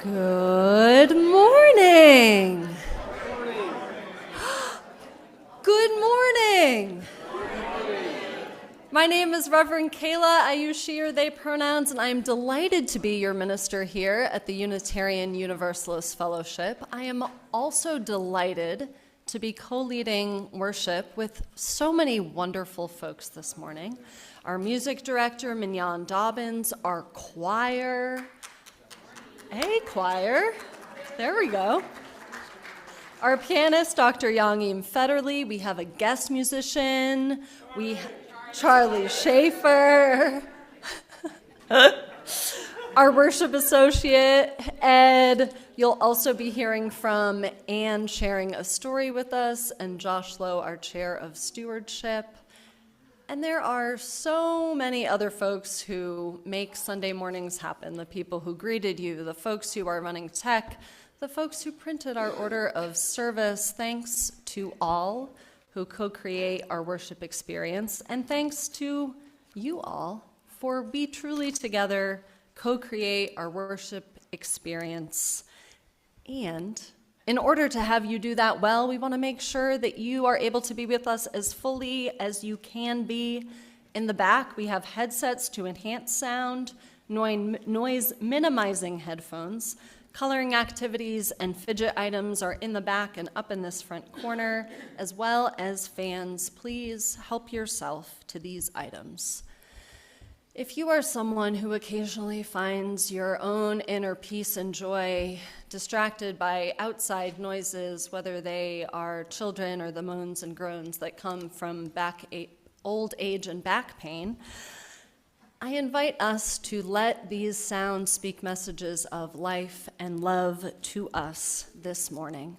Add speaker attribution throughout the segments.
Speaker 1: Good morning. Good morning. My name is Reverend Kayla. I use she or they pronouns, and I am delighted to be your minister here at the Unitarian Universalist Fellowship. I am also delighted to be co-leading worship with so many wonderful folks this morning. Our music director, Mignon Dobbins, our choir. Hey, choir. There we go. Our pianist, Dr. Yang-Eam Federley. We have a guest musician. Charlie Schaefer. Our worship associate, Ed. You'll also be hearing from Anne sharing a story with us, and Josh Lowe, our chair of stewardship. And there are so many other folks who make Sunday mornings happen, the people who greeted you, the folks who are running tech, the folks who printed our order of service. Thanks to all who co-create our worship experience, and thanks to you all for we truly together co-create our worship experience. And in order to have you do that well, we want to make sure that you are able to be with us as fully as you can be. In the back, we have headsets to enhance sound, noise minimizing headphones, coloring activities and fidget items are in the back and up in this front corner, as well as fans. Please help yourself to these items. If you are someone who occasionally finds your own inner peace and joy distracted by outside noises, whether they are children or the moans and groans that come from old age and back pain, I invite us to let these sounds speak messages of life and love to us this morning.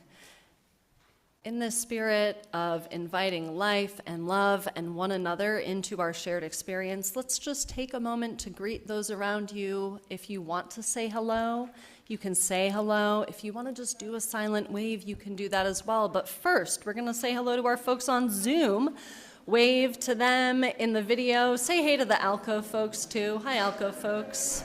Speaker 1: In the spirit of inviting life and love and one another into our shared experience, let's just take a moment to greet those around you. If you want to say hello, you can say hello. If you want to just do a silent wave, you can do that as well. But first, we're going to say hello to our folks on Zoom. Wave to them in the video. Say hey to the Alco folks, too. Hi, Alco folks.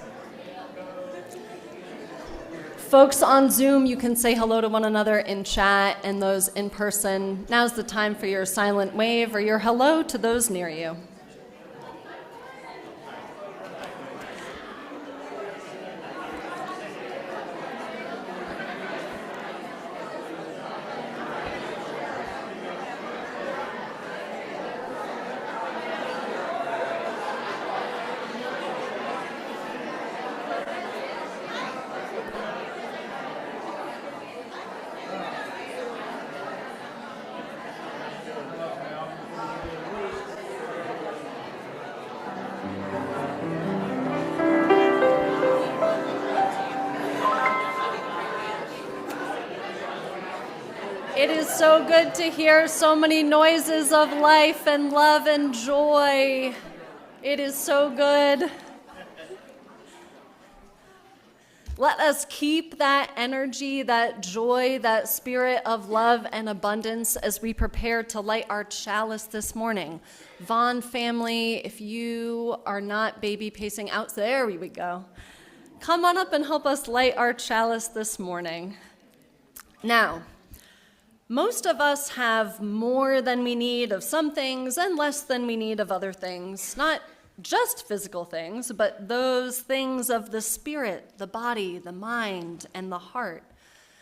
Speaker 1: Folks on Zoom, you can say hello to one another in chat, and those in person, now's the time for your silent wave or your hello to those near you. It is so good to hear so many noises of life and love and joy. It is so good. Let us keep that energy, that joy, that spirit of love and abundance as we prepare to light our chalice this morning. Vaughn family, if you are not baby pacing out, there we go. Come on up and help us light our chalice this morning. Now, most of us have more than we need of some things and less than we need of other things. Not just physical things, but those things of the spirit, the body, the mind, and the heart.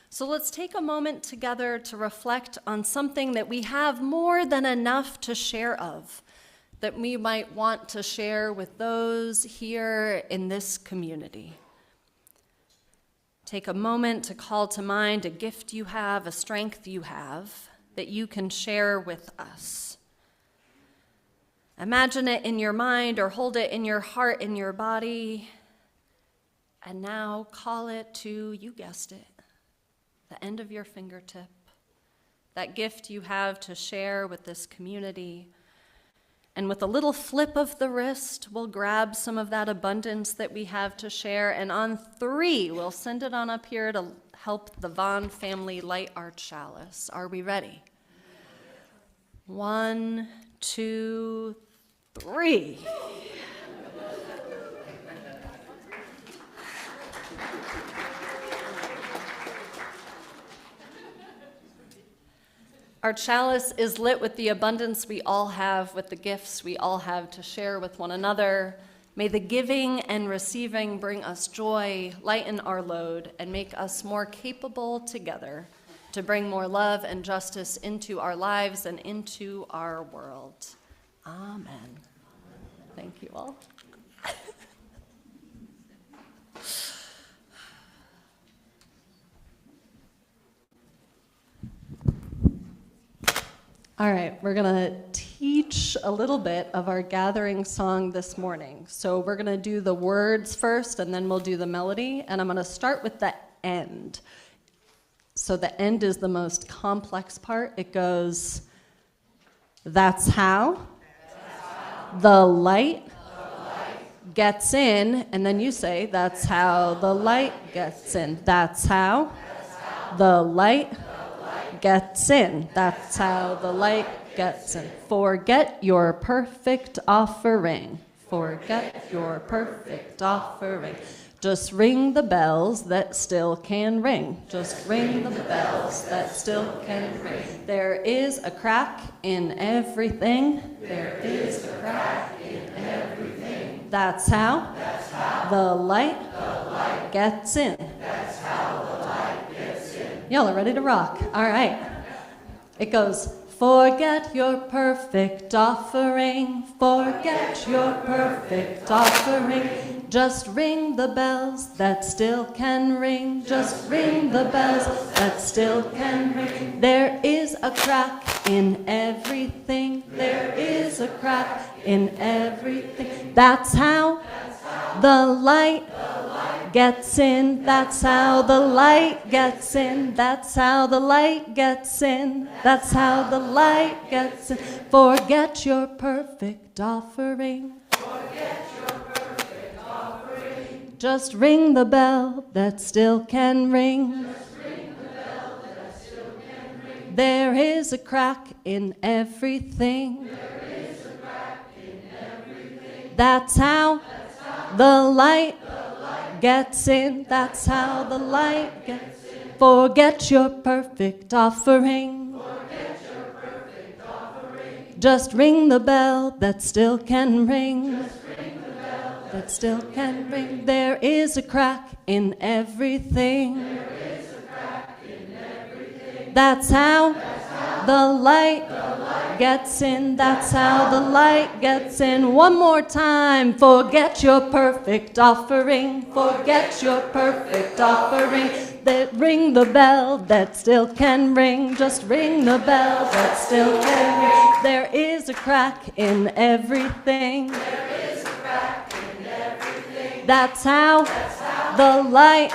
Speaker 1: So let's take a moment together to reflect on something that we have more than enough to share of, that we might want to share with those here in this community. Take a moment to call to mind a gift you have, a strength you have that you can share with us. Imagine it in your mind or hold it in your heart, in your body. And now call it to, you guessed it, the end of your fingertip. That gift you have to share with this community. And with a little flip of the wrist, we'll grab some of that abundance that we have to share. And on 3, we'll send it on up here to help the Vaughn family light our chalice. Are we ready? 1, 2, 3. Our chalice is lit with the abundance we all have, with the gifts we all have to share with one another. May the giving and receiving bring us joy, lighten our load, and make us more capable together to bring more love and justice into our lives and into our world. Amen. Thank you all. All right, we're going to teach a little bit of our gathering song this morning. So we're going to do the words first, and then we'll do the melody. And I'm going to start with the end. So the end is the most complex part. It goes, that's how the light gets in. And then you say, that's how the light gets in. That's how the light gets in. That's how the light gets in. Forget your perfect offering. Forget your perfect offering. Just ring the bells that still can ring. Just ring the bells that still can ring. There is a crack in everything. There is a crack in everything. That's how the light gets in. That's how the light gets in. Y'all are ready to rock. All right. It goes, forget your perfect offering. Forget your perfect offering. Just ring the bells that still can ring. Just ring the bells that still can ring. There is a crack in everything. There is a crack in everything. That's how the light gets in. That's how the light gets in. That's how the light gets in. That's how the light gets in. Forget your perfect offering. Forget your perfect offering. Just ring the bell that still can ring. Just ring the bell that still can ring. There is a crack in everything. There is a crack in everything. That's how the light gets in. That's how the light gets in. Forget your perfect offering. Forget your perfect offering. Just ring the bell that still can ring. Just ring the bell that still can ring. There is a crack in everything. There is a crack in everything. That's how the light gets in. That's how the light gets in. One more time. Forget your perfect offering. Forget your perfect offering. That ring the bell that still can ring. Just ring the bell that still can ring. There is a crack in everything. There is a crack in everything. That's how the light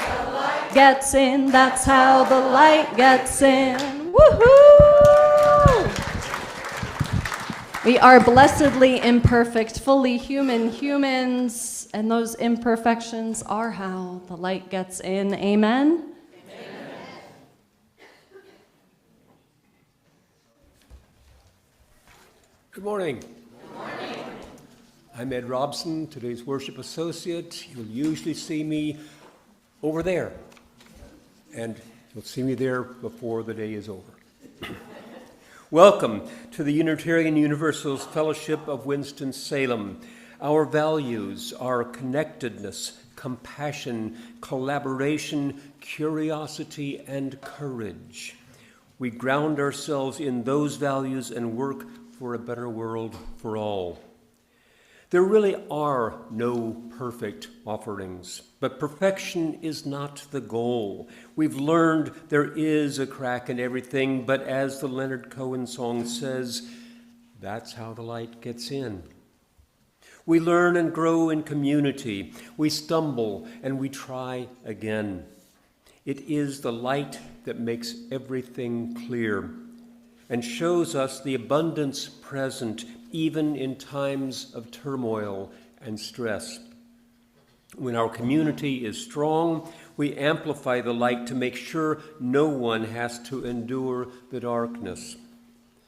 Speaker 1: gets in. That's how the light gets in. Woohoo! We are blessedly imperfect, fully human humans, and those imperfections are how the light gets in. Amen? Amen.
Speaker 2: Good morning. Good morning. I'm Ed Robson, today's worship associate. You'll usually see me over there, and you'll see me there before the day is over. Welcome to the Unitarian Universalist Fellowship of Winston-Salem. Our values are connectedness, compassion, collaboration, curiosity, and courage. We ground ourselves in those values and work for a better world for all. There really are no perfect offerings, but perfection is not the goal. We've learned there is a crack in everything, but as the Leonard Cohen song says, that's how the light gets in. We learn and grow in community. We stumble and we try again. It is the light that makes everything clear and shows us the abundance present even in times of turmoil and stress. When our community is strong, we amplify the light to make sure no one has to endure the darkness.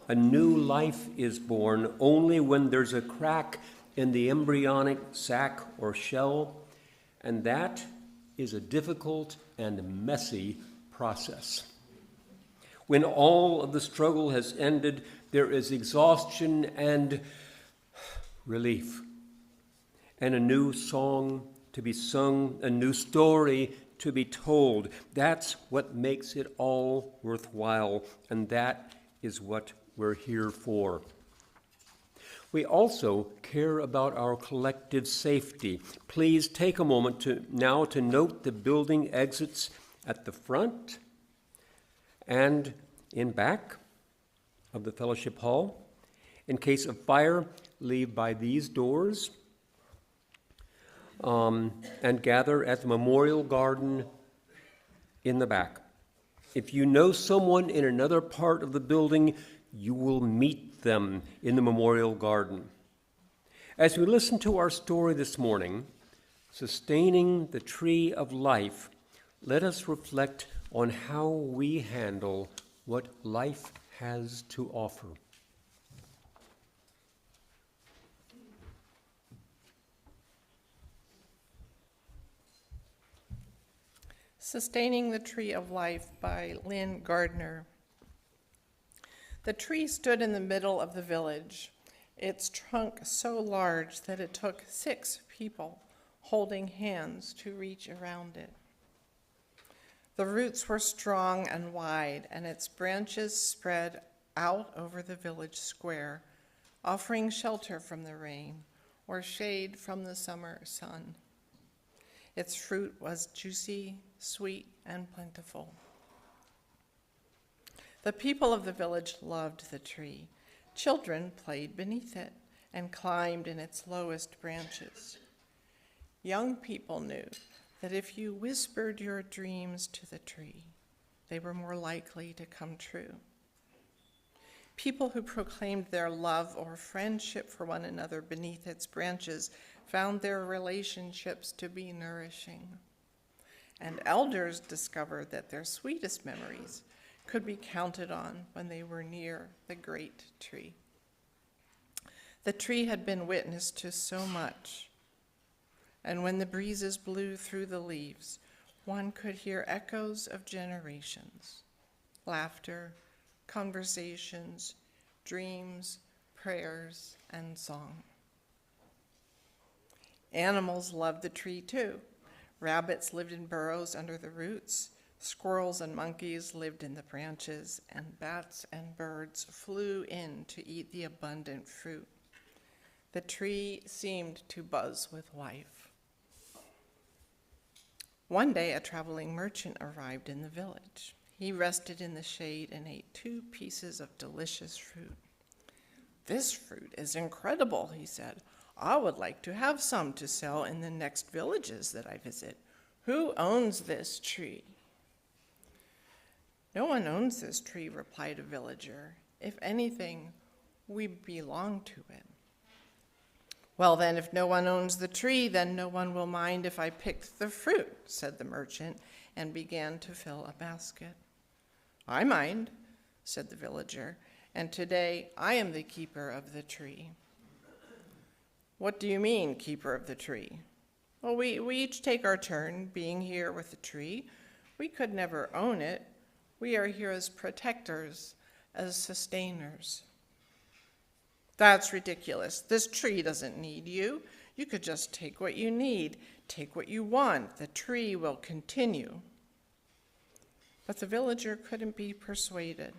Speaker 2: A new life is born only when there's a crack in the embryonic sac or shell, and that is a difficult and messy process. When all of the struggle has ended, there is exhaustion and relief, and a new song to be sung, a new story to be told. That's what makes it all worthwhile, and that is what we're here for. We also care about our collective safety. Please take a moment now to note the building exits at the front and in back of the fellowship hall. In case of fire, leave by these doors and gather at the memorial garden in the back. If you know someone in another part of the building, you will meet them in the memorial garden. As we listen to our story this morning, Sustaining the Tree of Life, let us reflect on how we handle what life has to offer.
Speaker 3: Sustaining the Tree of Life by Lynn Gardner. The tree stood in the middle of the village, its trunk so large that it took 6 people holding hands to reach around it. The roots were strong and wide, and its branches spread out over the village square, offering shelter from the rain or shade from the summer sun. Its fruit was juicy, sweet, and plentiful. The people of the village loved the tree. Children played beneath it and climbed in its lowest branches. Young people knew that if you whispered your dreams to the tree, they were more likely to come true. People who proclaimed their love or friendship for one another beneath its branches found their relationships to be nourishing. And elders discovered that their sweetest memories could be counted on when they were near the great tree. The tree had been witness to so much, and when the breezes blew through the leaves, one could hear echoes of generations, laughter, conversations, dreams, prayers, and song. Animals loved the tree too. Rabbits lived in burrows under the roots. Squirrels and monkeys lived in the branches, and bats and birds flew in to eat the abundant fruit. The tree seemed to buzz with life. One day, a traveling merchant arrived in the village. He rested in the shade and ate 2 pieces of delicious fruit. "This fruit is incredible," he said. "I would like to have some to sell in the next villages that I visit. Who owns this tree?" "No one owns this tree," replied a villager. "If anything, we belong to it." "Well, then, if no one owns the tree, then no one will mind if I picked the fruit," said the merchant, and began to fill a basket. "I mind," said the villager, "and today I am the keeper of the tree." "What do you mean, keeper of the tree?" "Well, we each take our turn being here with the tree. We could never own it. We are here as protectors, as sustainers." "That's ridiculous. This tree doesn't need you. You could just take what you need, take what you want. The tree will continue." But the villager couldn't be persuaded.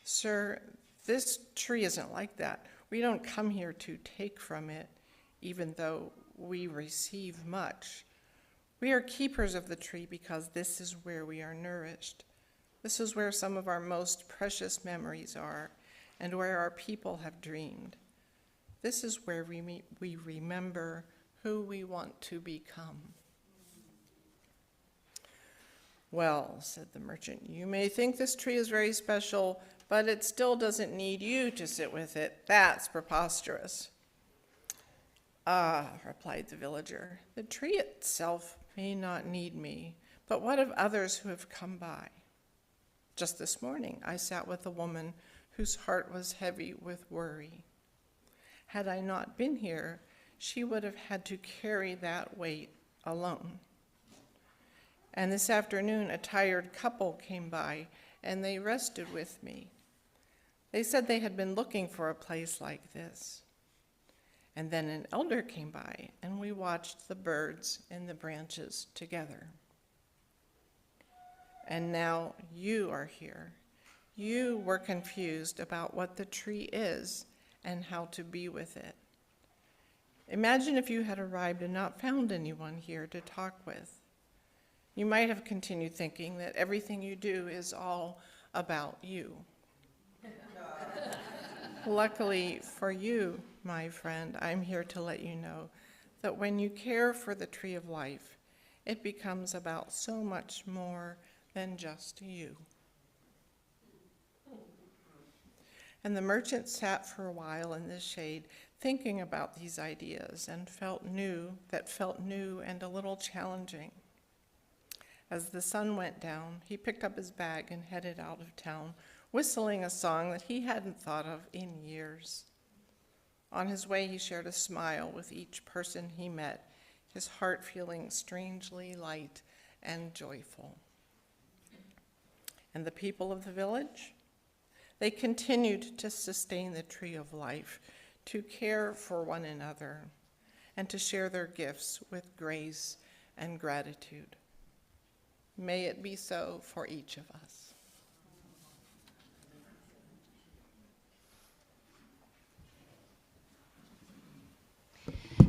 Speaker 3: "Sir, this tree isn't like that. We don't come here to take from it, even though we receive much. We are keepers of the tree because this is where we are nourished. This is where some of our most precious memories are, and where our people have dreamed. This is where we remember who we want to become." "Well," said the merchant, "you may think this tree is very special, but it still doesn't need you to sit with it. That's preposterous." "Ah," replied the villager, "the tree itself may not need me, but what of others who have come by? Just this morning I sat with a woman whose heart was heavy with worry. Had I not been here, she would have had to carry that weight alone. And this afternoon, a tired couple came by and they rested with me. They said they had been looking for a place like this. And then an elder came by, and we watched the birds in the branches together. And now you are here. You were confused about what the tree is and how to be with it. Imagine if you had arrived and not found anyone here to talk with. You might have continued thinking that everything you do is all about you. Luckily for you, my friend, I'm here to let you know that when you care for the tree of life, it becomes about so much more than just you. And the merchant sat for a while in the shade, thinking about these ideas, and felt new and a little challenging. As the sun went down, he picked up his bag and headed out of town, whistling a song that he hadn't thought of in years. On his way, he shared a smile with each person he met, his heart feeling strangely light and joyful. And the people of the village? They continued to sustain the tree of life, to care for one another, and to share their gifts with grace and gratitude. May it be so for each of us.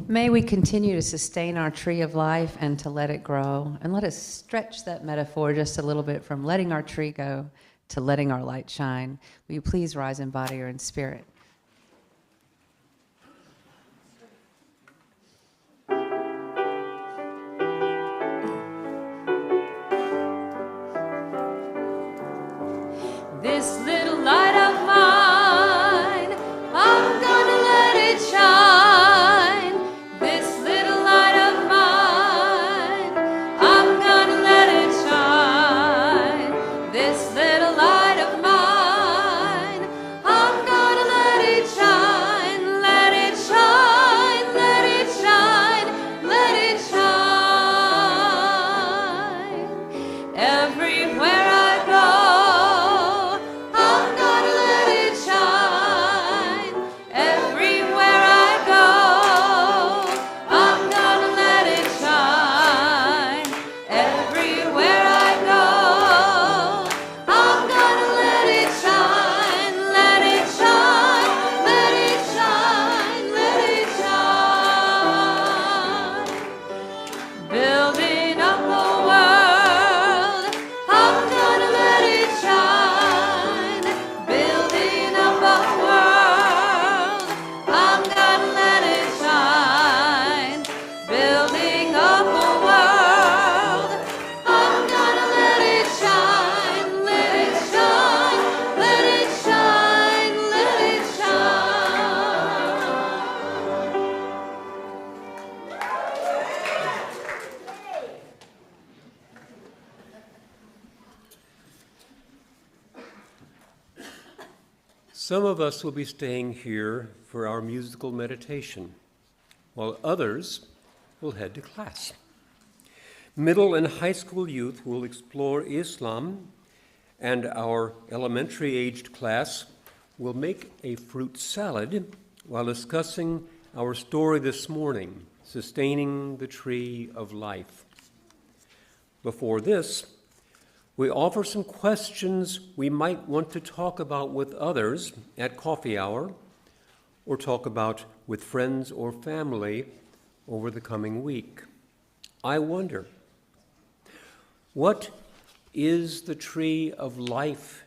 Speaker 4: May we continue to sustain our tree of life and to let it grow. And let us stretch that metaphor just a little bit from letting our tree go to letting our light shine. Will you please rise in body or in spirit? This little light of mine, I'm gonna let it shine. This little light of mine, I'm gonna let it shine. This little light of mine, I'm gonna let it shine. Let it shine, let it shine, let it shine. Everywhere I go,
Speaker 2: Some of us will be staying here for our musical meditation, while others will head to class. Middle and high school youth will explore Islam, and our elementary-aged class will make a fruit salad while discussing our story this morning, Sustaining the Tree of Life. Before this, we offer some questions we might want to talk about with others at coffee hour, or talk about with friends or family over the coming week. I wonder, what is the tree of life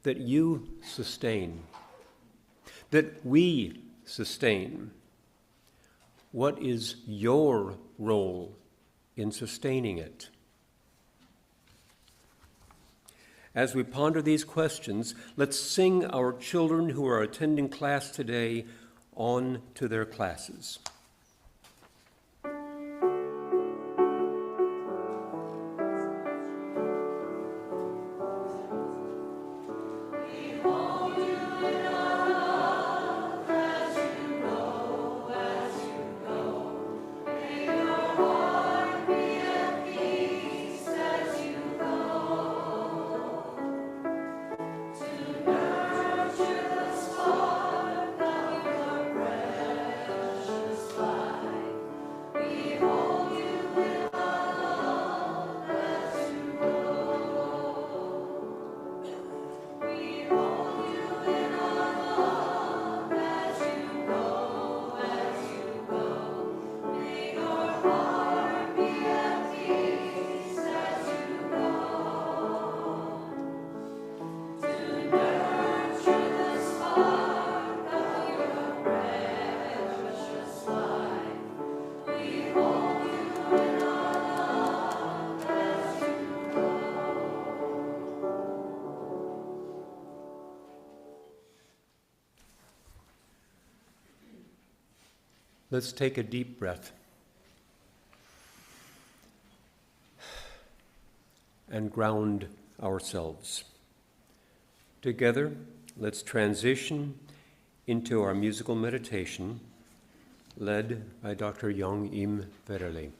Speaker 2: that you sustain, that we sustain? What is your role in sustaining it? As we ponder these questions, let's sing our children who are attending class today on to their classes. Let's take a deep breath and ground ourselves. Together, let's transition into our musical meditation, led by Dr. Young Im Verley.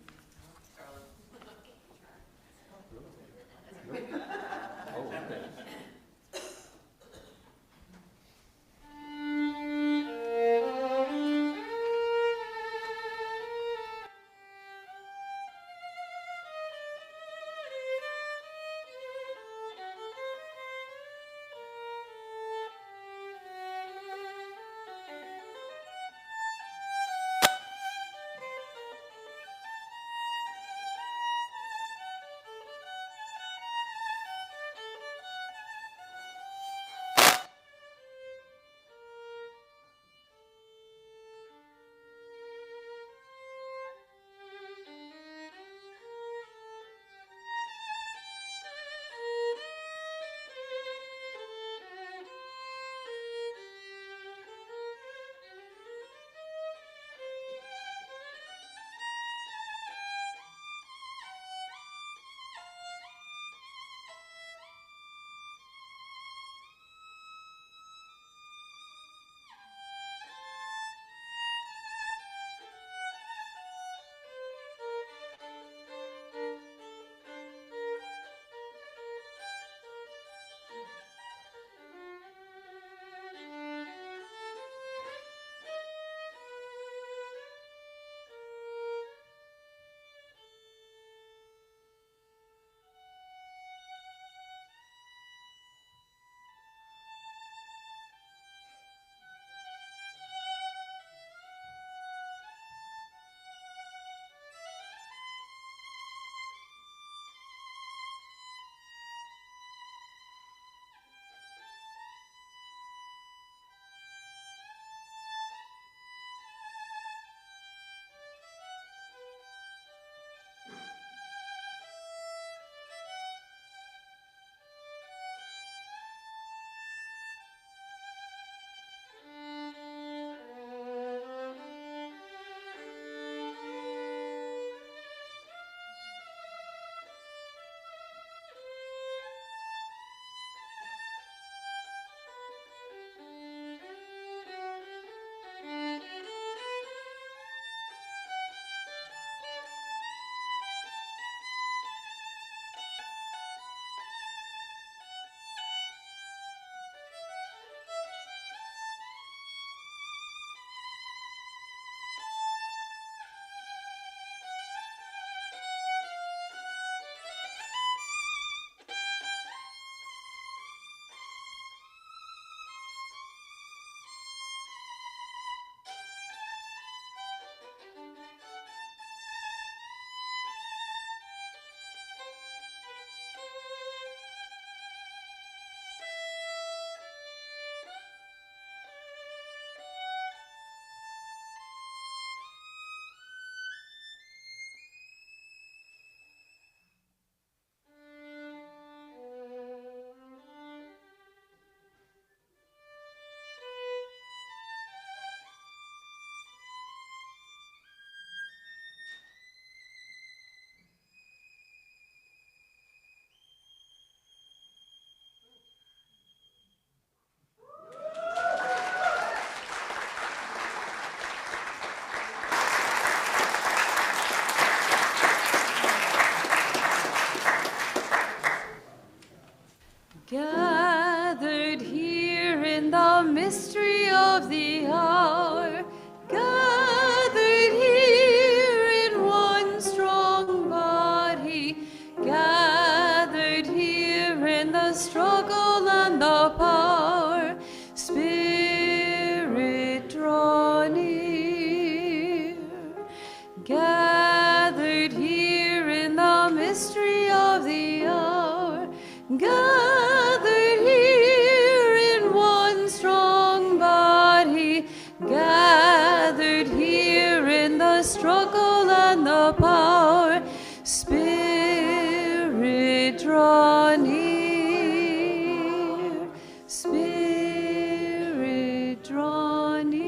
Speaker 4: Gathered here in the mystery of the hour, gathered here in one strong body, gathered here in the struggle and the power, Spirit draw near. Gathered here in the mystery of the hour, gathered here in one strong body, gathered here in the struggle and the power, Spirit draw near, Spirit draw near.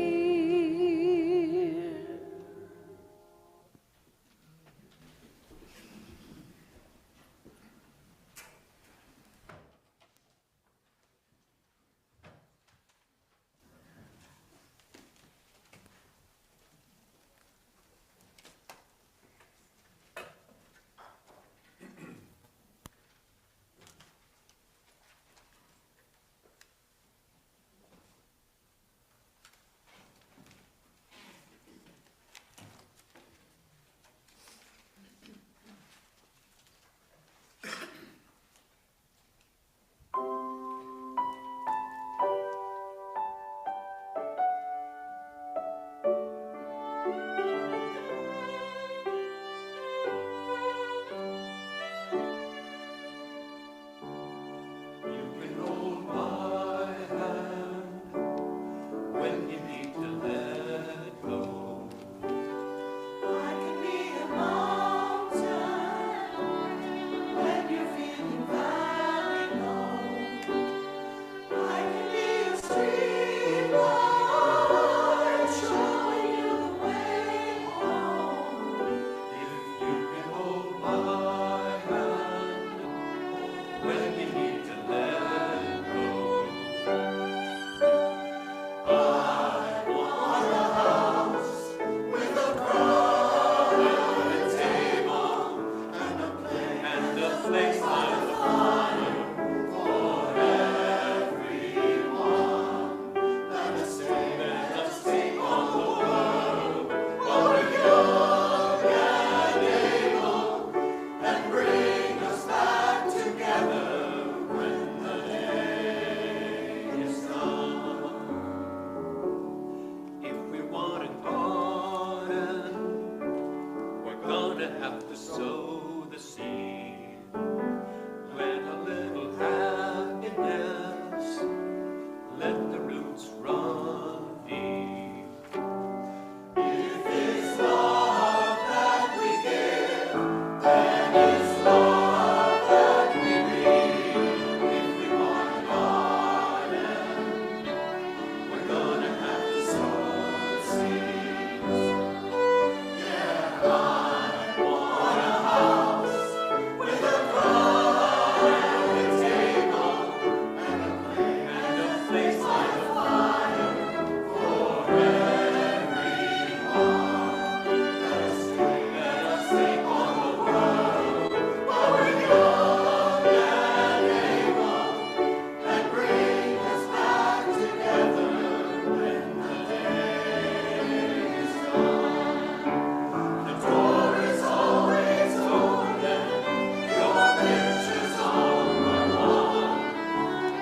Speaker 2: gonna have to sow the seed. Plant a little happiness, let the roots run deep. If it's love that we give, then it's love that we reap. If we want a garden, we're gonna have to sow the seeds. Yeah, I want a house with a private table and a place by the fire for everyone. Let us take on the world while we're young and able, and bring us back together when the day is done. The door is always open, your picture's on my wall.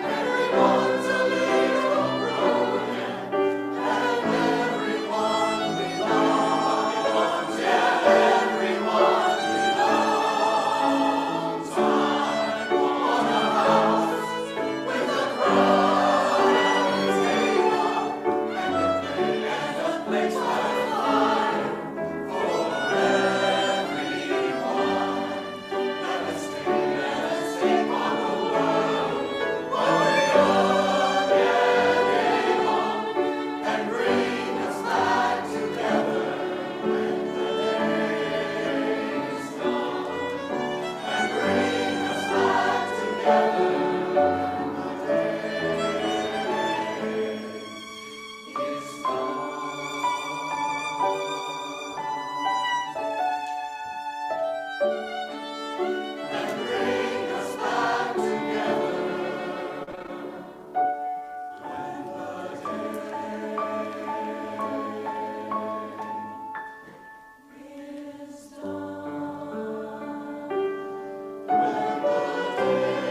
Speaker 2: Everyone's a little broken, and everyone belongs. Yeah, everyone belongs. I want a house with a private table and a place by the fire for everyone. Let us take on the world while we're young and able, and bring us back together when the day is done. And bring us back together when the day is done. And bring us back together when the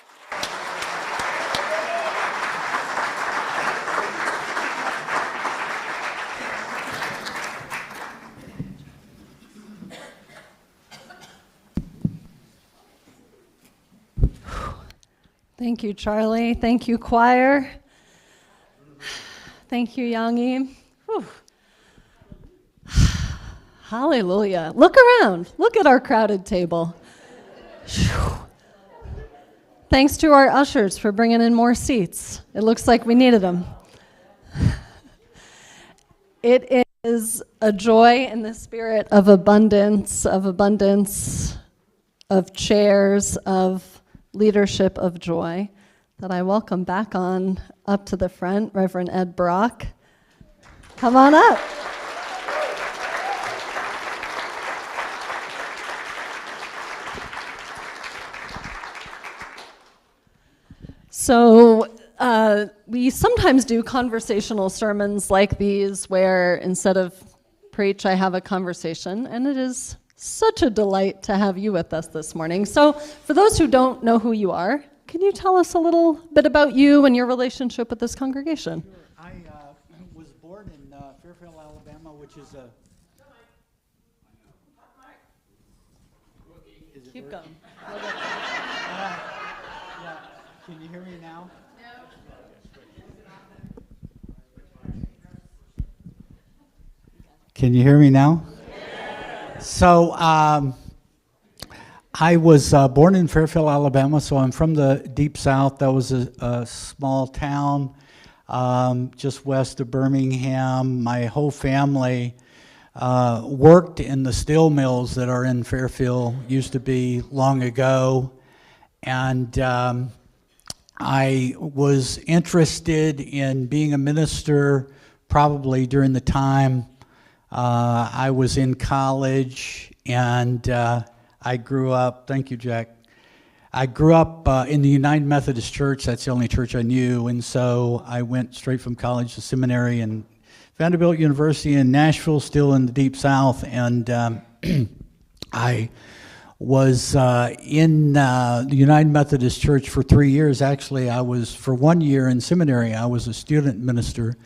Speaker 2: day is
Speaker 1: Thank you, Charlie. Thank you, choir. Thank you, Yangi. Whew. Hallelujah. Look around. Look at our crowded table. Phew. Thanks to our ushers for bringing in more seats. It looks like we needed them. It is a joy in the spirit of abundance, of chairs, of leadership of joy, that I welcome back on up to the front, Reverend Ed Brock. Come on up. So we sometimes do conversational sermons like these where instead of preach, I have a conversation, and it is such a delight to have you with us this morning. So for those who don't know who you are, can you tell us a little bit about you and your relationship with this congregation?
Speaker 5: Sure. I was born in Fairfield, Alabama, which is a... Is it
Speaker 1: Keep
Speaker 5: working?
Speaker 1: going.
Speaker 5: Yeah. Can you hear me now? Can you hear me now? So I was born in Fairfield, Alabama, so I'm from the Deep South. That was a small town just west of Birmingham. My whole family worked in the steel mills that are in Fairfield, used to be long ago. And I was interested in being a minister probably during the time I was in college, and I grew up, thank you, Jack. I grew up in the United Methodist Church. That's the only church I knew, and so I went straight from college to seminary and Vanderbilt University in Nashville, still in the Deep South, and I was in the United Methodist Church for 3 years. Actually, I was, for 1 year in seminary, I was a student minister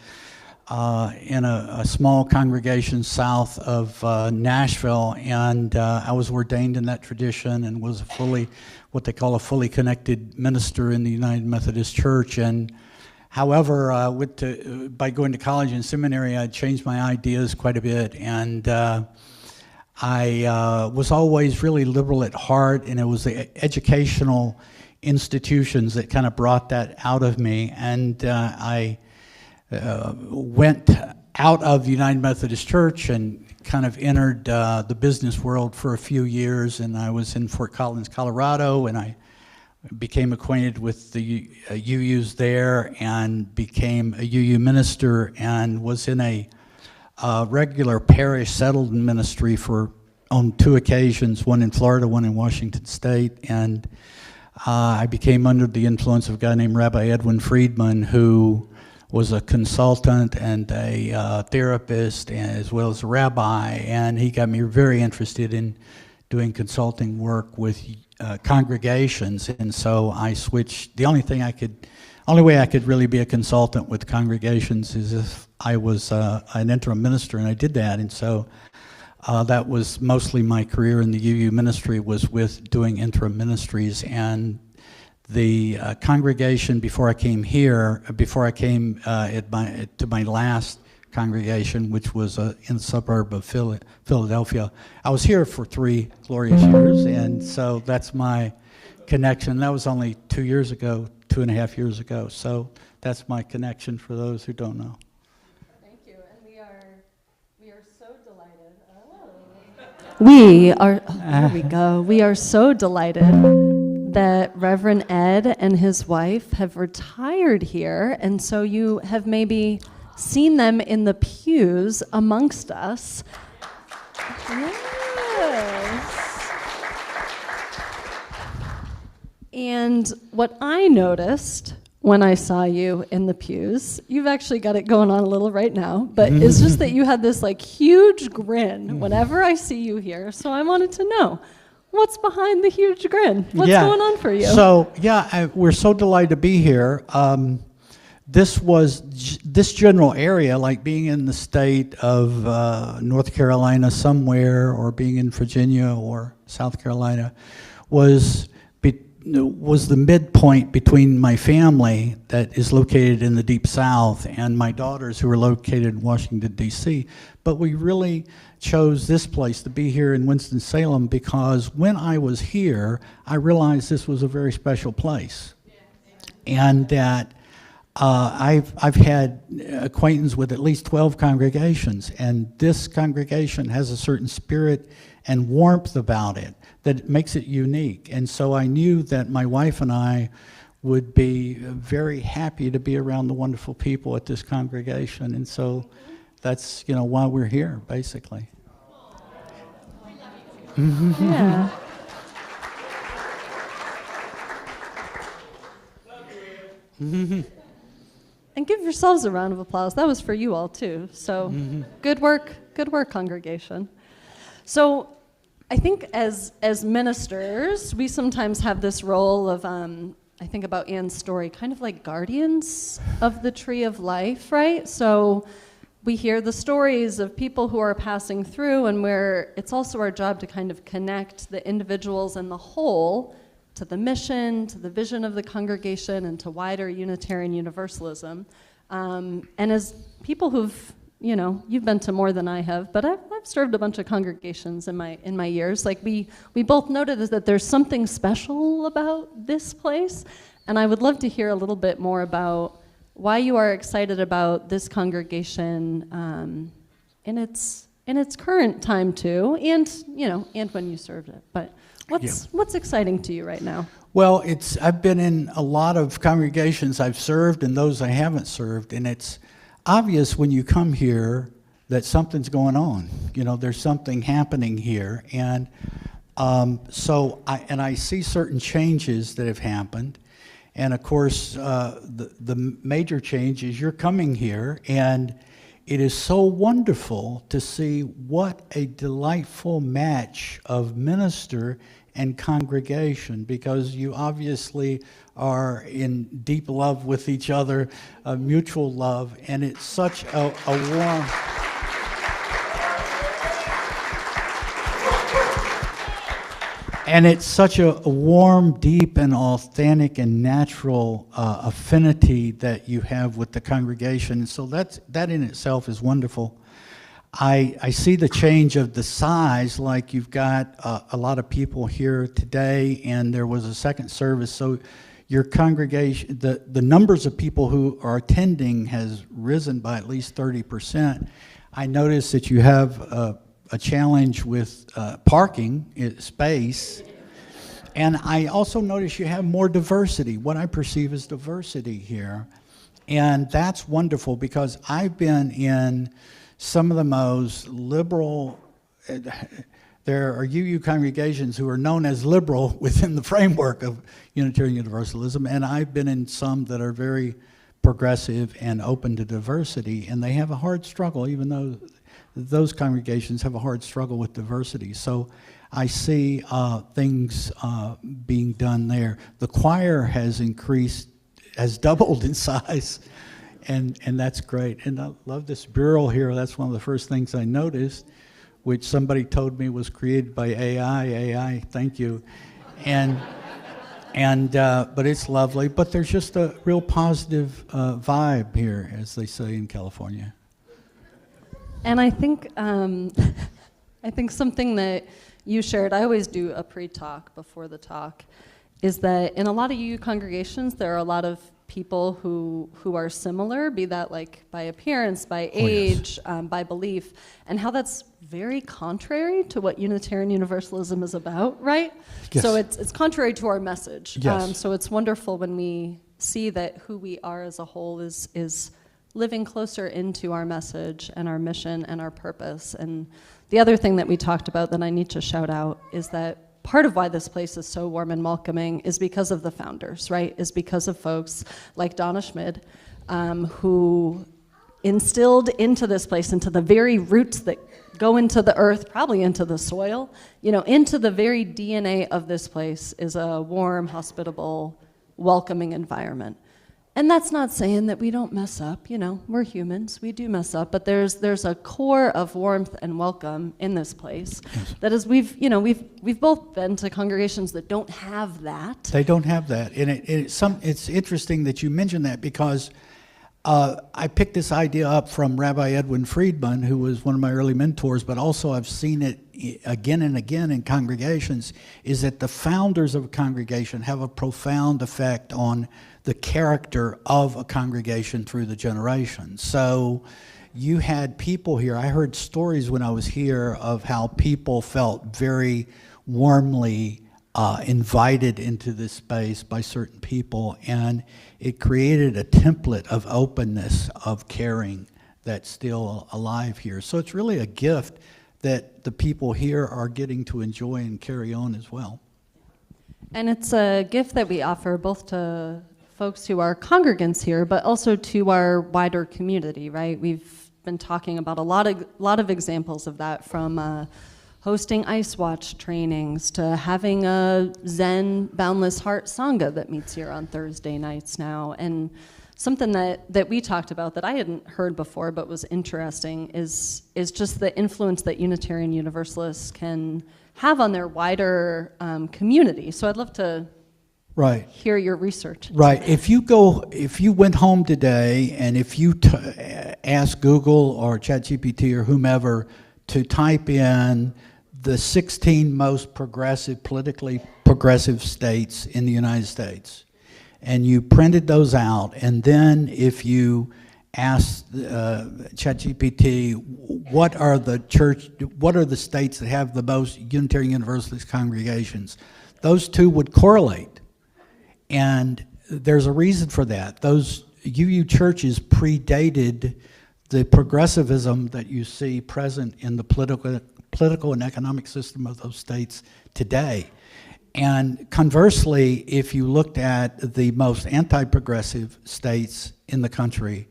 Speaker 5: in a small congregation south of Nashville, and I was ordained in that tradition and was what they call a fully connected minister in the United Methodist Church. And however, by going to college and seminary, I changed my ideas quite a bit, and I was always really liberal at heart, and it was the educational institutions that kind of brought that out of me. And I went out of the United Methodist Church and kind of entered the business world for a few years, and I was in Fort Collins, Colorado, and I became acquainted with the UUs there and became a UU minister and was in a regular parish settled ministry on 2 occasions, one in Florida, one in Washington State, and I became under the influence of a guy named Rabbi Edwin Friedman, who was a consultant and a therapist as well as a rabbi, and he got me very interested in doing consulting work with congregations, and so I switched. The only way I could really be a consultant with congregations is if I was an interim minister, and I did that, and so that was mostly my career in the UU ministry, was with doing interim ministries. And the congregation before I came to my last congregation, which was in the suburb of Philadelphia, I was here for 3 glorious years, and so that's my connection. That was only 2 years ago, 2.5 years ago, so that's my connection for those who don't know.
Speaker 1: Thank you, and we are so delighted. Here we go. We are so delighted that Reverend Ed and his wife have retired here, and so you have maybe seen them in the pews amongst us. Yes. And what I noticed when I saw you in the pews, you've actually got it going on a little right now, but it's just that you had this like huge grin whenever I see you here. So I wanted to know, what's behind the huge grin? What's going on for you?
Speaker 5: So, we're so delighted to be here. This general area, like being in the state of North Carolina somewhere, or being in Virginia or South Carolina, was the midpoint between my family that is located in the Deep South and my daughters who are located in Washington, D.C. But we really chose this place to be here in Winston-Salem because when I was here, I realized this was a very special place. And that I've had acquaintance with at least 12 congregations, and this congregation has a certain spirit and warmth about it that makes it unique. And so I knew that my wife and I would be very happy to be around the wonderful people at this congregation, and so that's why we're here, basically.
Speaker 1: Yeah. And give yourselves a round of applause. That was for you all too. So good work, congregation. So I think as ministers, we sometimes have this role of, I think about Anne's story, kind of like guardians of the tree of life, right? So we hear the stories of people who are passing through, and where it's also our job to kind of connect the individuals and the whole to the mission, to the vision of the congregation, and to wider Unitarian Universalism. And as people who've, you've been to more than I have, but I've served a bunch of congregations in my years. Like we both noted that there's something special about this place, and I would love to hear a little bit more about why you are excited about this congregation in its current time too, and when you served it. But what's exciting to you right now?
Speaker 5: Well, I've been in a lot of congregations I've served and those I haven't served, and it's obvious when you come here that something's going on. There's something happening here, and so I see certain changes that have happened. And of course, the major change is you're coming here, and it is so wonderful to see what a delightful match of minister and congregation, because you obviously are in deep love with each other, a mutual love, and it's such a warm... And it's such a warm, deep, and authentic and natural affinity that you have with the congregation. So that in itself is wonderful. I see the change of the size, like you've got a lot of people here today, and there was a second service. So your congregation, the numbers of people who are attending has risen by at least 30%. I noticed that you have a challenge with parking space, and I also notice you have more diversity, what I perceive as diversity here, and that's wonderful, because I've been in some of the most liberal, there are UU congregations who are known as liberal within the framework of Unitarian Universalism, and I've been in some that are very progressive and open to diversity, and they have a hard struggle, even though those congregations have a hard struggle with diversity. So I see things being done there. The choir has increased, has doubled in size, and that's great. And I love this mural here. That's one of the first things I noticed, which somebody told me was created by AI. AI, thank you. And but it's lovely. But there's just a real positive vibe here, as they say in California.
Speaker 1: And I think something that you shared, I always do a pre-talk before the talk, is that in a lot of UU congregations, there are a lot of people who are similar, be that like by appearance, by age, by belief, and how that's very contrary to what Unitarian Universalism is about, right?
Speaker 5: Yes.
Speaker 1: So it's contrary to our message.
Speaker 5: Yes.
Speaker 1: So it's wonderful when we see that who we are as a whole is living closer into our message and our mission and our purpose. And the other thing that we talked about that I need to shout out is that part of why this place is so warm and welcoming is because of the founders, right? Is because of folks like Donna Schmid, who instilled into this place, into the very roots that go into the earth, probably into the soil, into the very DNA of this place is a warm, hospitable, welcoming environment. And that's not saying that we don't mess up, we're humans, we do mess up, but there's a core of warmth and welcome in this place. Yes. That is, we've both been to congregations that don't have that.
Speaker 5: They don't have that, and it's interesting that you mentioned that, because I picked this idea up from Rabbi Edwin Friedman, who was one of my early mentors, but also I've seen it again and again in congregations, is that the founders of a congregation have a profound effect on the character of a congregation through the generations. So you had people here, I heard stories when I was here of how people felt very warmly invited into this space by certain people, and it created a template of openness, of caring that's still alive here. So it's really a gift that the people here are getting to enjoy and carry on as well.
Speaker 1: And it's a gift that we offer both to folks who are congregants here, but also to our wider community, right? We've been talking about a lot of examples of that, from hosting Ice Watch trainings to having a Zen Boundless Heart Sangha that meets here on Thursday nights now. And something that we talked about that I hadn't heard before but was interesting is just the influence that Unitarian Universalists can have on their wider community. So I'd love to hear your research.
Speaker 5: Right. If you went home today and if you ask Google or ChatGPT or whomever to type in the 16 most politically progressive states in the United States, and you printed those out, and then if you asked ChatGPT, what are the states that have the most Unitarian Universalist congregations, those two would correlate. And there's a reason for that. Those UU churches predated the progressivism that you see present in the political and economic system of those states today. And conversely, if you looked at the most anti-progressive states in the country,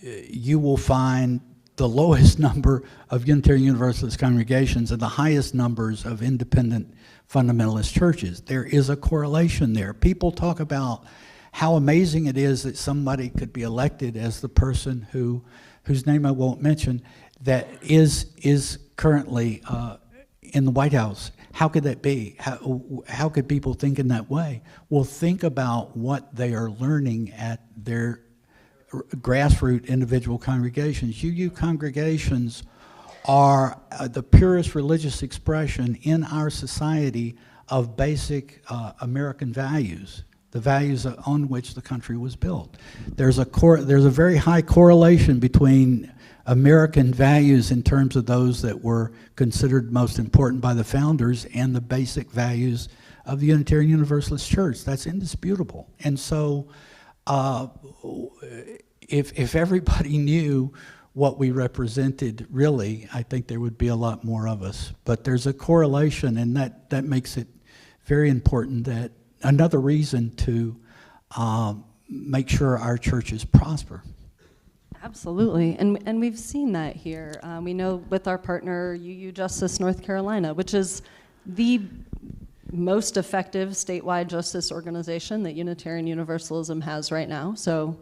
Speaker 5: you will find the lowest number of Unitarian Universalist congregations and the highest numbers of independent fundamentalist churches. There is a correlation there. People talk about how amazing it is that somebody could be elected as the person whose name I won't mention, that is currently in the White House. How could that be? How could people think in that way? Well, think about what they are learning at their grassroots individual congregations. UU congregations are the purest religious expression in our society of basic American values, the values on which the country was built. There's a very high correlation between American values in terms of those that were considered most important by the founders and the basic values of the Unitarian Universalist Church. That's indisputable. And so if everybody knew what we represented, really, I think there would be a lot more of us. But there's a correlation, and that makes it very important, that another reason to make sure our churches prosper.
Speaker 1: Absolutely, and we've seen that here. We know with our partner, UU Justice North Carolina, which is the most effective statewide justice organization that Unitarian Universalism has right now. So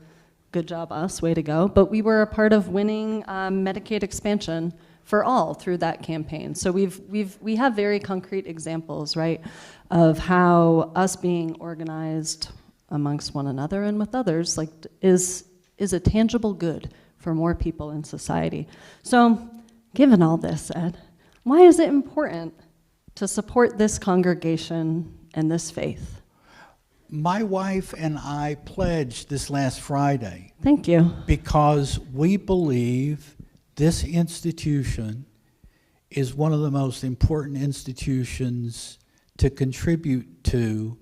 Speaker 1: good job us, way to go. But we were a part of winning Medicaid expansion for all through that campaign. So we have very concrete examples, right, of how us being organized amongst one another and with others is a tangible good for more people in society. So, given all this said, why is it important to support this congregation and this faith?
Speaker 5: My wife and I pledged this last Friday.
Speaker 1: Thank you.
Speaker 5: Because we believe this institution is one of the most important institutions to contribute to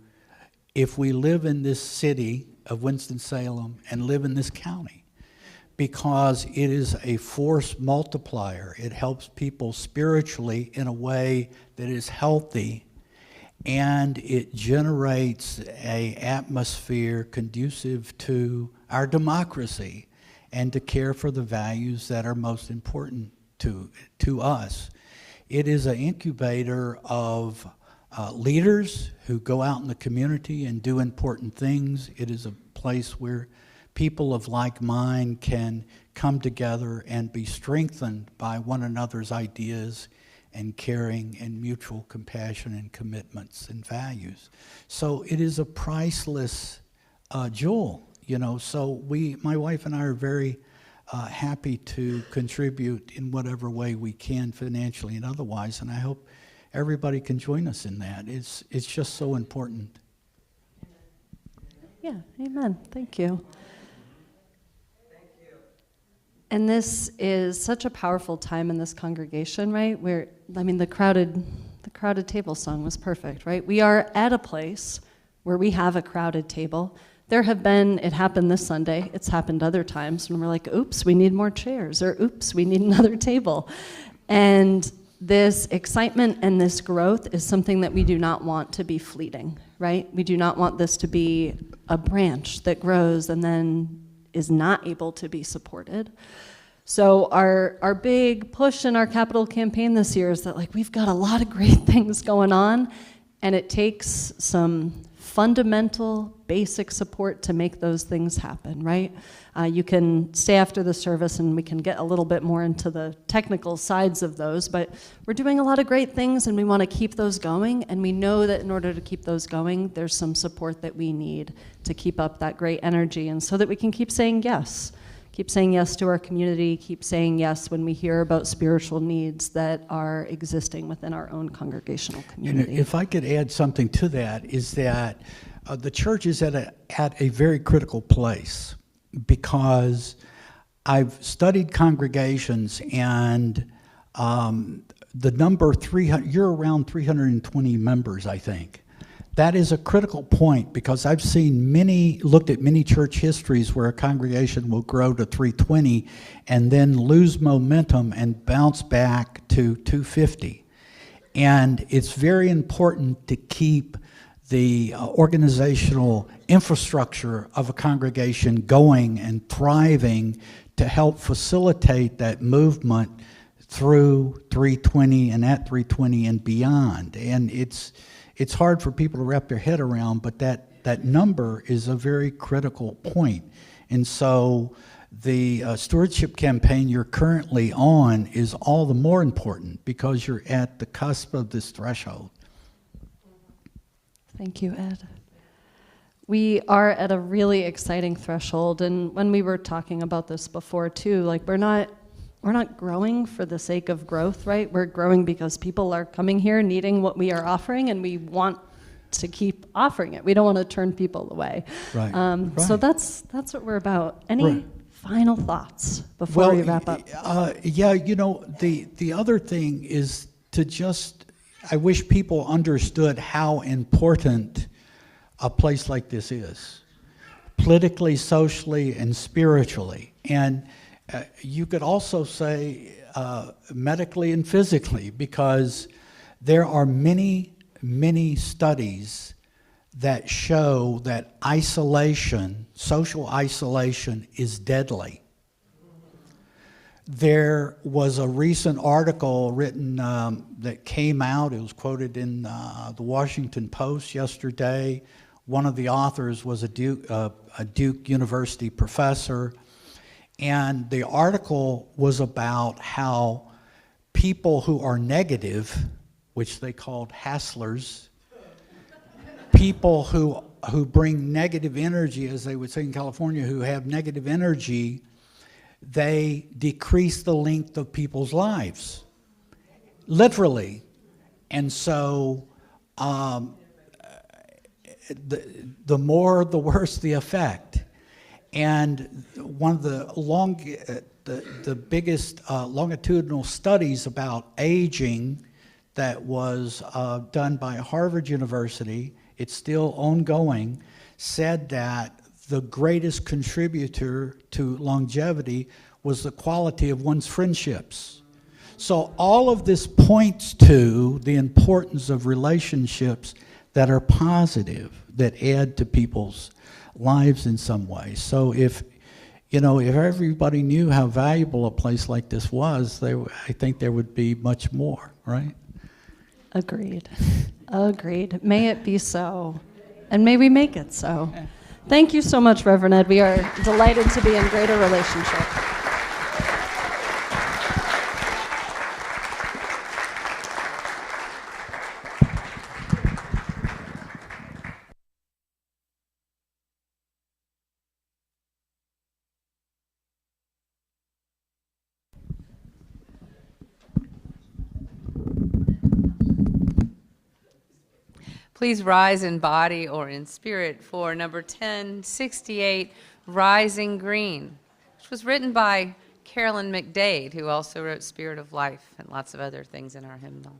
Speaker 5: if we live in this city of Winston-Salem and live in this county, because it is a force multiplier. It helps people spiritually in a way that is healthy, and it generates an atmosphere conducive to our democracy and to care for the values that are most important to us. It is an incubator of leaders who go out in the community and do important things. It is a place where people of like mind can come together and be strengthened by one another's ideas and caring and mutual compassion and commitments and values. So it is a priceless jewel, So my wife and I are very happy to contribute in whatever way we can, financially and otherwise, and I hope everybody can join us in that. It's just so important.
Speaker 1: Yeah, amen. Thank you. And this is such a powerful time in this congregation, right? The crowded table song was perfect, right? We are at a place where we have a crowded table. It happened this Sunday, it's happened other times when we're like, oops, we need more chairs, or oops, we need another table. And this excitement and this growth is something that we do not want to be fleeting, right? We do not want this to be a branch that grows and then is not able to be supported. So our big push in our capital campaign this year is that we've got a lot of great things going on, and it takes some fundamental, basic support to make those things happen, right? You can stay after the service and we can get a little bit more into the technical sides of those, but we're doing a lot of great things and we want to keep those going, and we know that in order to keep those going, there's some support that we need to keep up that great energy, and so that we can keep saying yes to our community, keep saying yes when we hear about spiritual needs that are existing within our own congregational community.
Speaker 5: And if I could add something to that, is that the church is at a very critical place, because I've studied congregations, and the number 300, you're around 320 members, I think. That is a critical point, because I've looked at many church histories where a congregation will grow to 320 and then lose momentum and bounce back to 250. And it's very important to keep the organizational infrastructure of a congregation going and thriving to help facilitate that movement through 320 and at 320 and beyond. And it's hard for people to wrap their head around, but that number is a very critical point. And so the stewardship campaign you're currently on is all the more important because you're at the cusp of this threshold.
Speaker 1: Thank you, Ed. We are at a really exciting threshold, and when we were talking about this before too, like we're not growing for the sake of growth, right? We're growing because people are coming here needing what we are offering, and we want to keep offering it. We don't want to turn people away.
Speaker 5: Right.
Speaker 1: So
Speaker 5: Right.
Speaker 1: that's what we're about. Any
Speaker 5: Right.
Speaker 1: final thoughts before we wrap up?
Speaker 5: Yeah, the other thing is to just, I wish people understood how important a place like this is, politically, socially, and spiritually. And you could also say medically and physically, because there are many, many studies that show that isolation, social isolation, is deadly. There was a recent article written that came out. It was quoted in the Washington Post yesterday. One of the authors was a Duke University professor, and the article was about how people who are negative, which they called hasslers, people who bring negative energy, as they would say in California, who have negative energy, they decrease the length of people's lives, literally. And so the more, the worse the effect. And one of the biggest longitudinal studies about aging that was done by Harvard University, it's still ongoing, said that the greatest contributor to longevity was the quality of one's friendships. So all of this points to the importance of relationships that are positive, that add to people's lives in some way. So if everybody knew how valuable a place like this was, I think there would be much more, right?
Speaker 1: Agreed. Agreed. May it be so, and may we make it so. Thank you so much, Reverend Ed. We are delighted to be in greater relationship.
Speaker 4: Please rise in body or in spirit for number 1068, Rising Green, which was written by Carolyn McDade, who also wrote Spirit of Life and lots of other things in our hymnal.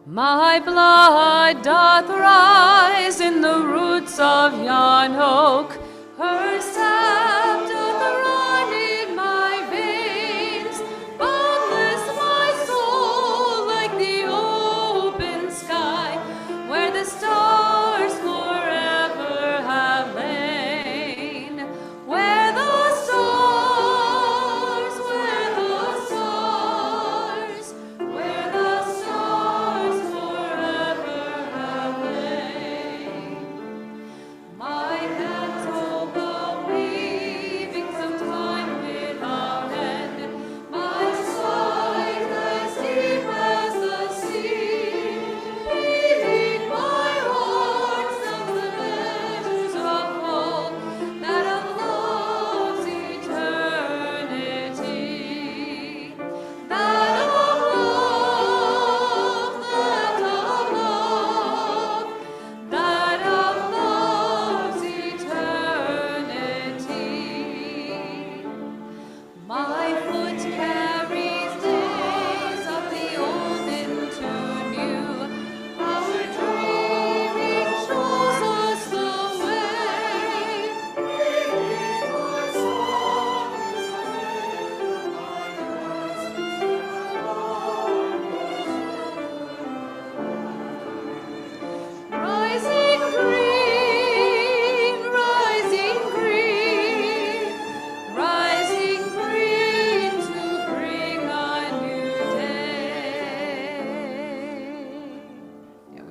Speaker 4: My blood doth rise in the roots of yon oak, her sap doth run in my veins, boundless my soul like the open sky, where the stars forever have lain, where the stars forever have lain. My hands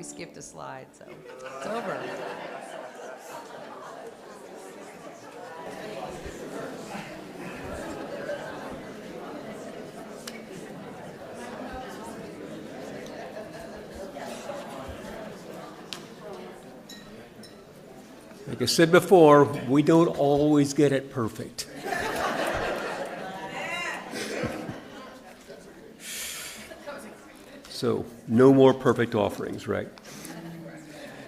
Speaker 4: skipped a slide, so it's over.
Speaker 2: Like I said before, we don't always get it perfect. So, no more perfect offerings, right?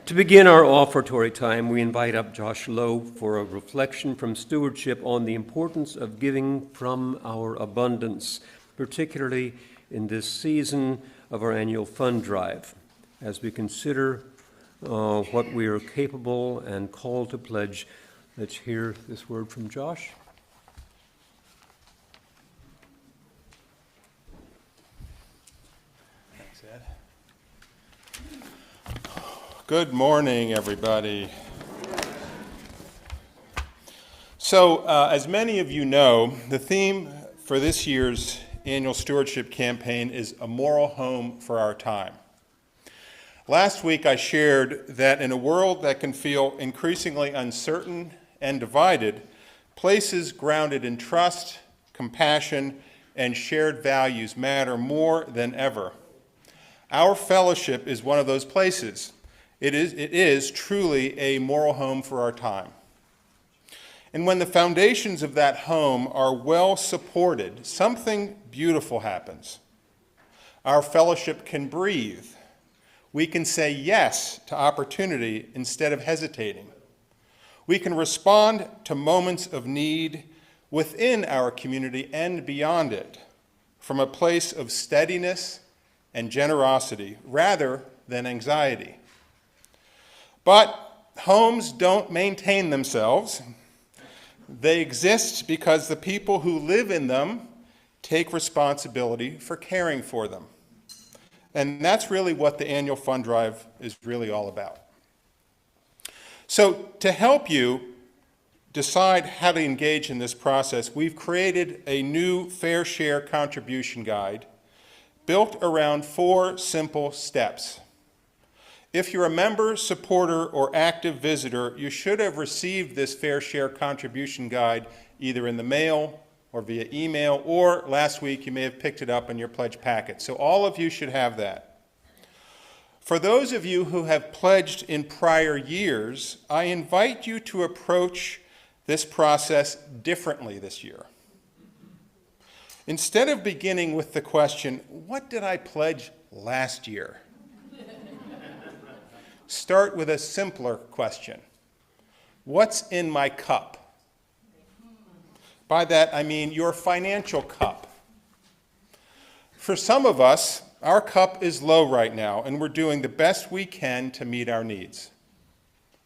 Speaker 2: To begin our offertory time, we invite up Josh Lowe for a reflection from stewardship on the importance of giving from our abundance, particularly in this season of our annual fund drive, as we consider what we are capable and called to pledge. Let's hear this word from Josh.
Speaker 6: Thanks, Ed. Good morning, everybody. So, as many of you know, the theme for this year's annual stewardship campaign is a moral home for our time. Last week I shared that in a world that can feel increasingly uncertain and divided, places grounded in trust, compassion, and shared values matter more than ever. Our fellowship is one of those places. It is truly a moral home for our time. And when the foundations of that home are well supported, something beautiful happens. Our fellowship can breathe. We can say yes to opportunity instead of hesitating. We can respond to moments of need within our community and beyond it from a place of steadiness and generosity rather than anxiety. But homes don't maintain themselves. They exist because the people who live in them take responsibility for caring for them. And that's really what the annual fund drive is really all about. So to help you decide how to engage in this process, we've created a new Fair Share contribution guide built around 4 simple steps. If you're a member, supporter, or active visitor, you should have received this Fair Share contribution guide either in the mail or via email, or last week you may have picked it up in your pledge packet. So all of you should have that. For those of you who have pledged in prior years, I invite you to approach this process differently this year. Instead of beginning with the question, what did I pledge last year? Start with a simpler question. What's in my cup? By that, I mean your financial cup. For some of us, our cup is low right now, and we're doing the best we can to meet our needs.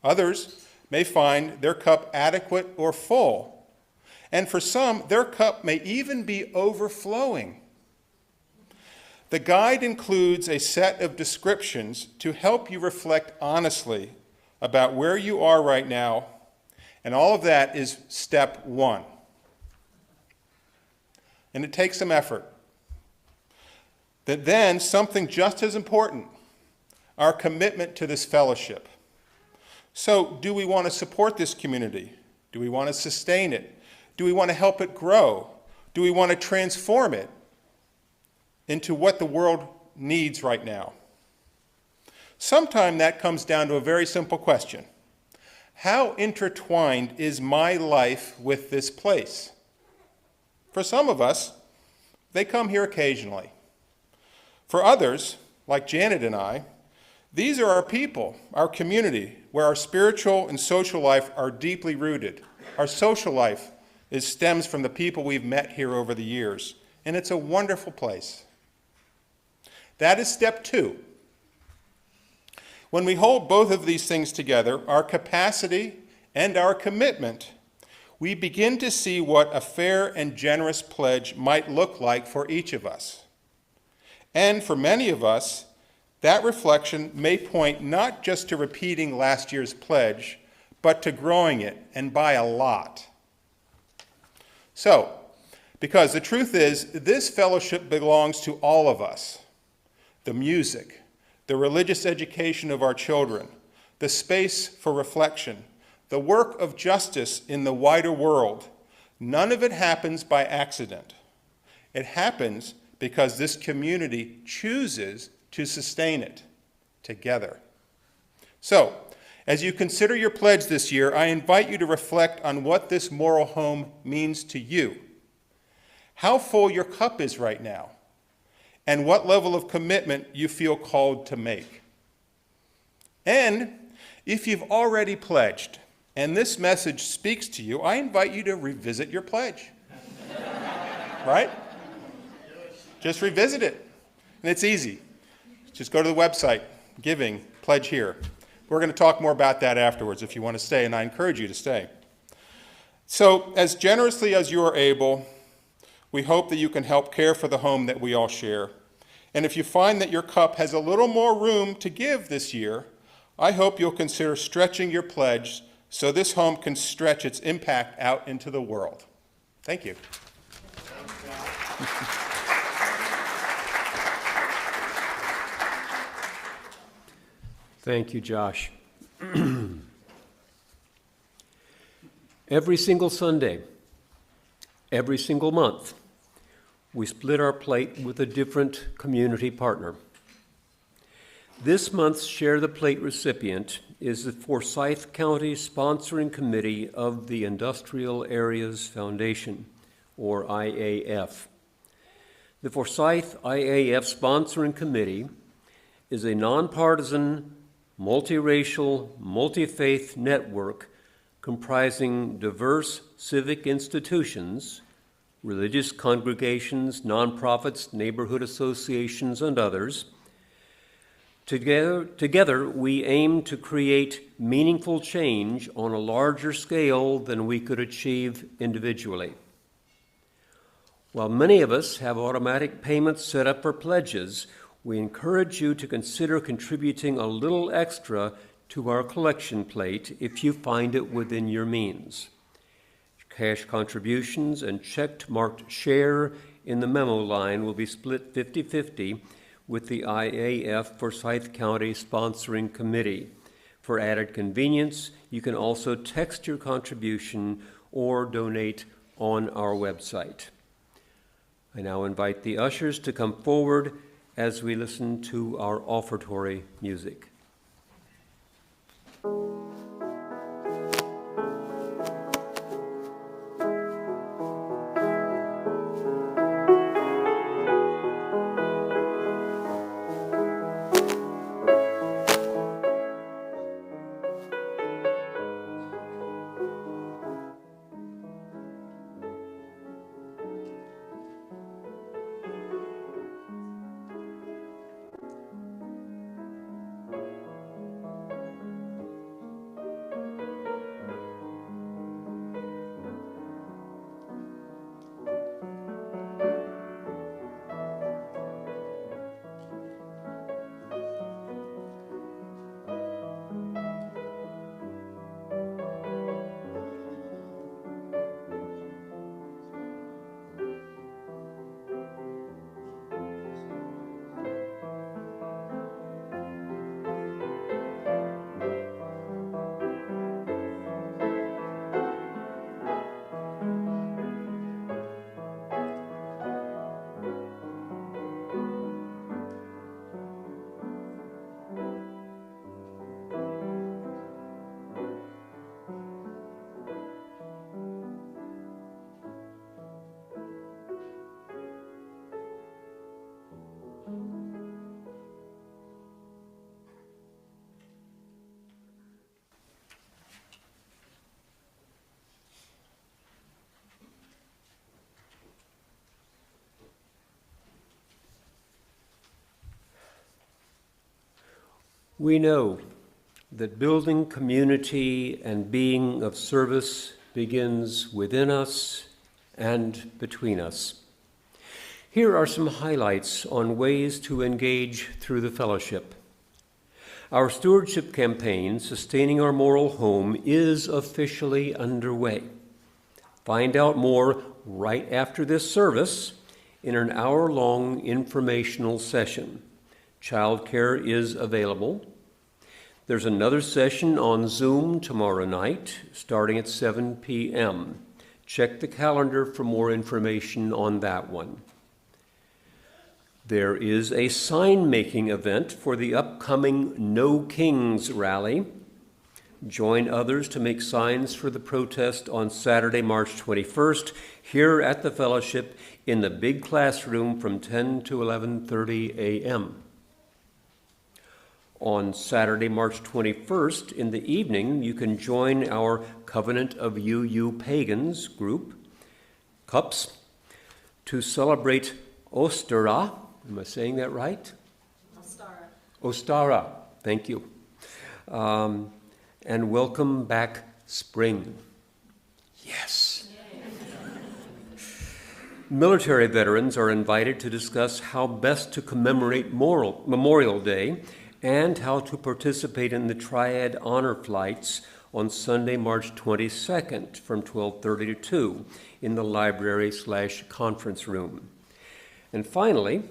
Speaker 6: Others may find their cup adequate or full, and for some, their cup may even be overflowing. The guide includes a set of descriptions to help you reflect honestly about where you are right now, and all of that is step 1. And it takes some effort. Then something just as important, our commitment to this fellowship. So do we want to support this community? Do we want to sustain it? Do we want to help it grow? Do we want to transform it into what the world needs right now? Sometimes that comes down to a very simple question. How intertwined is my life with this place? For some of us, they come here occasionally. For others, like Janet and I, these are our people, our community, where our spiritual and social life are deeply rooted. Our social life stems from the people we've met here over the years, and it's a wonderful place. That is step 2. When we hold both of these things together, our capacity and our commitment, we begin to see what a fair and generous pledge might look like for each of us. And for many of us, that reflection may point not just to repeating last year's pledge, but to growing it, and by a lot. So, because the truth is, this fellowship belongs to all of us. The music, the the religious education of our children, the space for reflection, the work of justice in the wider world, none of it happens by accident. It happens because this community chooses to sustain it together. So, as you consider your pledge this year, I invite you to reflect on what this moral home means to you, how full your cup is right now, and what level of commitment you feel called to make. And if you've already pledged, and this message speaks to you, I invite you to revisit your pledge. Right? Just revisit it. And it's easy. Just go to the website, giving, pledge here. We're going to talk more about that afterwards if you want to stay, and I encourage you to stay. So, as generously as you are able, we hope that you can help care for the home that we all share. And if you find that your cup has a little more room to give this year, I hope you'll consider stretching your pledge so this home can stretch its impact out into the world. Thank you.
Speaker 2: Thank you, Josh. Every single Sunday, every single month, we split our plate with a different community partner. This month's Share the Plate recipient is the Forsyth County Sponsoring Committee of the Industrial Areas Foundation, or IAF. The Forsyth IAF Sponsoring Committee is a nonpartisan, multiracial, multi-faith network comprising diverse civic institutions, religious congregations, nonprofits, neighborhood associations, and others. Together, we aim to create meaningful change on a larger scale than we could achieve individually. While many of us have automatic payments set up for pledges, we encourage you to consider contributing a little extra to our collection plate if you find it within your means. Cash contributions and check marked share in the memo line will be split 50-50 with the IAF Forsyth County Sponsoring Committee. For added convenience, you can also text your contribution or donate on our website. I now invite the ushers to come forward as we listen to our offertory music. We know that building community and being of service begins within us and between us. Here are some highlights on ways to engage through the fellowship. Our stewardship campaign, Sustaining Our Moral Home, is officially underway. Find out more right after this service in an hour-long informational session. Childcare is available. There's another session on Zoom tomorrow night, starting at 7 p.m. Check the calendar for more information on that one. There is a sign-making event for the upcoming No Kings rally. Join others to make signs for the protest on Saturday, March 21st, here at the Fellowship in the big classroom from 10 to 11:30 a.m. On Saturday, March 21st, in the evening, you can join our Covenant of UU Pagans group, CUPS, to celebrate Ostara. Am I saying that right? Ostara, thank you. And welcome back spring. Yes. Military veterans are invited to discuss how best to commemorate Memorial Day and how to participate in the Triad Honor Flights on Sunday, March 22nd from 12:30 to 2 in the library/conference room. And finally,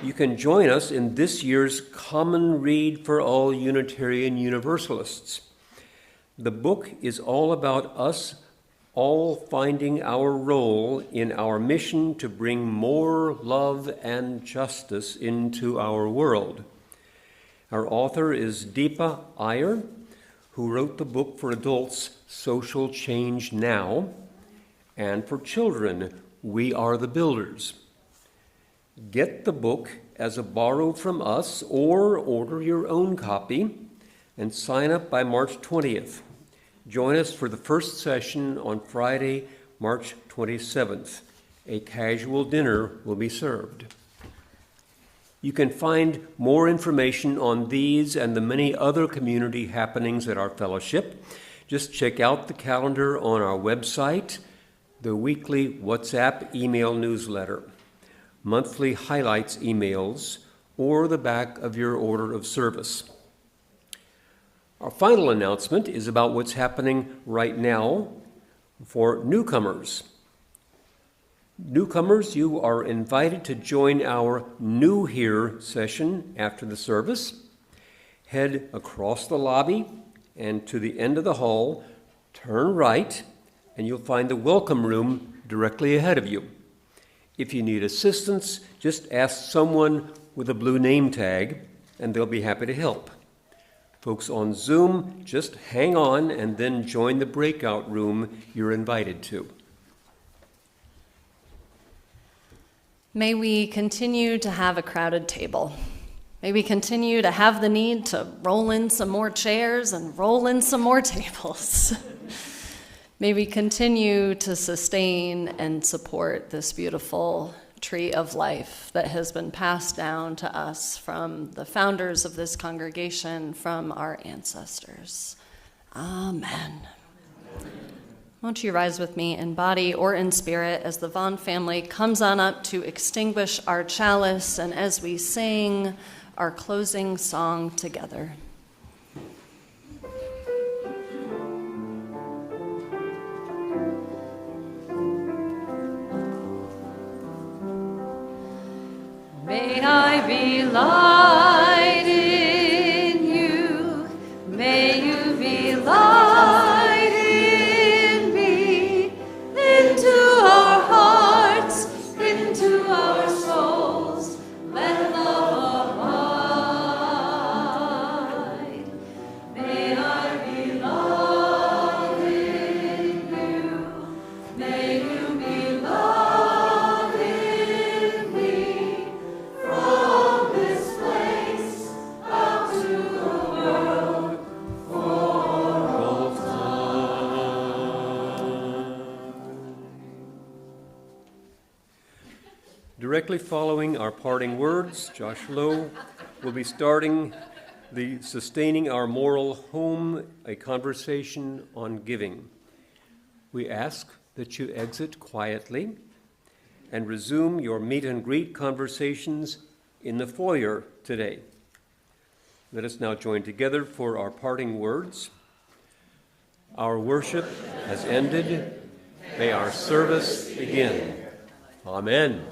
Speaker 2: you can join us in this year's Common Read for all Unitarian Universalists. The book is all about us all finding our role in our mission to bring more love and justice into our world. Our author is Deepa Iyer, who wrote the book for adults, Social Change Now, and for children, We Are the Builders. Get the book as a borrow from us or order your own copy and sign up by March 20th. Join us for the first session on Friday, March 27th. A casual dinner will be served. You can find more information on these and the many other community happenings at our fellowship. Just check out the calendar on our website, the weekly WhatsApp email newsletter, monthly highlights emails, or the back of your order of service. Our final announcement is about what's happening right now for newcomers. Newcomers, you are invited to join our New Here session after the service. Head across the lobby and to the end of the hall, turn right, and you'll find the welcome room directly ahead of you. If you need assistance, just ask someone with a blue name tag, and they'll be happy to help. Folks on Zoom, just hang on and then join the breakout room you're invited to.
Speaker 1: May we continue to have a crowded table. May we continue to have the need to roll in some more chairs and roll in some more tables. May we continue to sustain and support this beautiful tree of life that has been passed down to us from the founders of this congregation, from our ancestors. Amen. Won't you rise with me in body or in spirit as the Vaughn family comes on up to extinguish our chalice and as we sing our closing song together.
Speaker 4: May I be light in you, may you be light in me, into our hearts, into our souls, let love abide. May I be love in you, may you be love in me, from this place out to the world for all time.
Speaker 2: Directly following our parting words, Josh Lowe will be starting the Sustaining Our Moral Home, a conversation on giving. We ask that you exit quietly and resume your meet and greet conversations in the foyer today. Let us now join together for our parting words. Our worship has ended. May our service begin. Amen.